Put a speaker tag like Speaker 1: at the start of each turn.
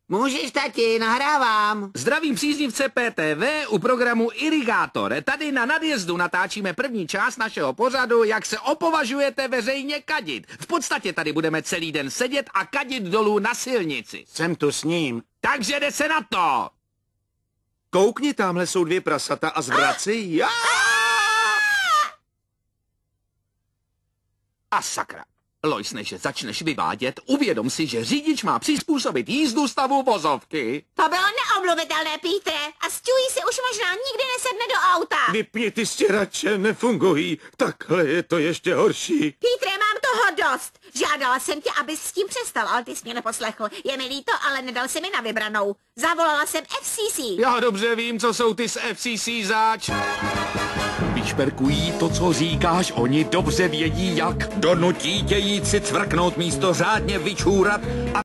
Speaker 1: Můžeš, tati, nahrávám.
Speaker 2: Zdravím příznivce PTV u programu Irigátor. Tady na Nadjezdu natáčíme první část našeho pořadu, jak se opovažujete veřejně kadit. V podstatě tady budeme celý den sedět a kadit dolů na silnici.
Speaker 1: Jsem tu s ním.
Speaker 2: Takže jde se na to!
Speaker 3: Koukni, tamhle jsou 2 prasata a zvraci. Já!
Speaker 2: A sakra. Lois, než začneš vyvádět, uvědom si, že řidič má přizpůsobit jízdu stavu vozovky.
Speaker 4: To bylo neomluvitelné, Pítre. A Stewie si už možná nikdy nesedne do auta.
Speaker 3: Vypni ty stěrače, nefungují. Takhle je to ještě horší.
Speaker 4: Pítre, mám toho dost. Žádala jsem tě, abys s tím přestal, ale ty jsi mě neposlechl. Je mi líto, ale nedal se mi na vybranou. Zavolala jsem FCC.
Speaker 2: Já dobře vím, co jsou ty z FCC zač. Vyšperkují to, co říkáš, oni dobře vědí jak. Donutí tě jít si cvrknout místo řádně vyčůrat a